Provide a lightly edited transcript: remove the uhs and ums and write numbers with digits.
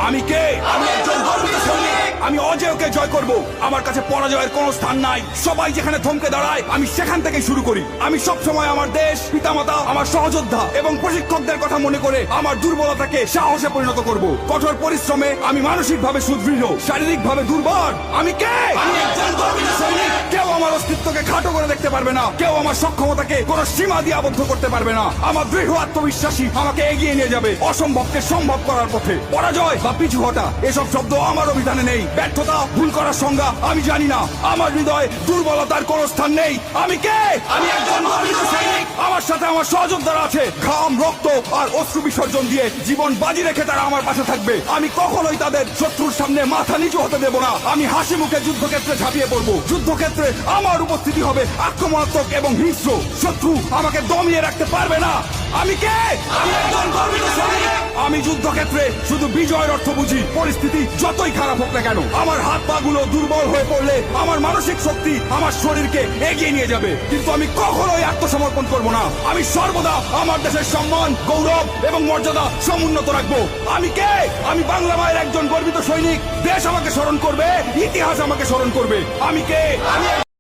আমি কে? আমি একজন গর্বিত সৈনিক। আমি অজেয়কে জয় করব। আমার কাছে পরাজয়ের কোনো স্থান নাই। সবাই যেখানে থমকে দাঁড়ায় আমি সেখান থেকে শুরু করি। আমি সব সময় আমার দেশ, পিতামাতা, আমার সহযোদ্ধা এবং প্রশিক্ষকদের কথা মনে করে আমার দুর্বলতাকে সাহসে পরিণত করব। কঠোর পরিশ্রমে আমি মানসিকভাবে সুদৃঢ়, শারীরিকভাবে দুর্বল। আমি কে? আমি একজন গর্বিত সৈনিক। কেউ আমার অস্তিত্বকে খাটো করে দেখতে পারবে না। কেউ আমার সক্ষমতাকে কোনো সীমা দিয়ে আবদ্ধ করতে পারবে না। আমার দৃঢ় আত্মবিশ্বাসী আমাকে এগিয়ে নিয়ে যাবে অসম্ভবকে সম্ভব করার পথে। পরাজয় বা পিছু হটা এসব শব্দ আমার অভিধানে নেই। ব্যর্থতা, ভুল করার সংজ্ঞা আমি জানি না। আমার হৃদয়ে দুর্বলতার কোনো স্থান নেই। আমি কে? আমি একজন গর্বিত সৈনিক। আমার সাথে আমার সহযোদ্ধারা আছে। ঘাম, রক্ত আর অশ্রু বিসর্জন দিয়ে জীবন বাজি রেখে তারা আমার পাশে থাকবে। আমি কখনোই তাদের শত্রুর সামনে মাথা নিচু হতে দেব না। আমি হাসি মুখে যুদ্ধক্ষেত্রে ঝাঁপিয়ে পড়বো। যুদ্ধক্ষেত্রে আমার উপস্থিতি হবে আক্রমণাত্মক এবং হিংস্র। শত্রু আমাকে দমিয়ে রাখতে পারবে না। আমি কে? আমি একজন গর্বিত সৈনিক। আমি যুদ্ধক্ষেত্রে শুধু বিজয়ের অর্থ বুঝি। পরিস্থিতি যতই খারাপ হোক না কেন, আমার হাত পা গুলো দুর্বল হয়ে পড়লে আমার মানসিক শক্তি আমার শরীরকে এগিয়ে নিয়ে যাবে। কিন্তু আমি কখনোই আত্মসমর্পণ করব না। আমি সর্বদা আমার দেশের সম্মান, গৌরব এবং মর্যাদা সমুন্নত রাখবো। আমি কে? আমি বাংলা মায়ের একজন গর্বিত সৈনিক। দেশ আমাকে স্মরণ করবে, ইতিহাস আমাকে স্মরণ করবে। আমি কে? আমি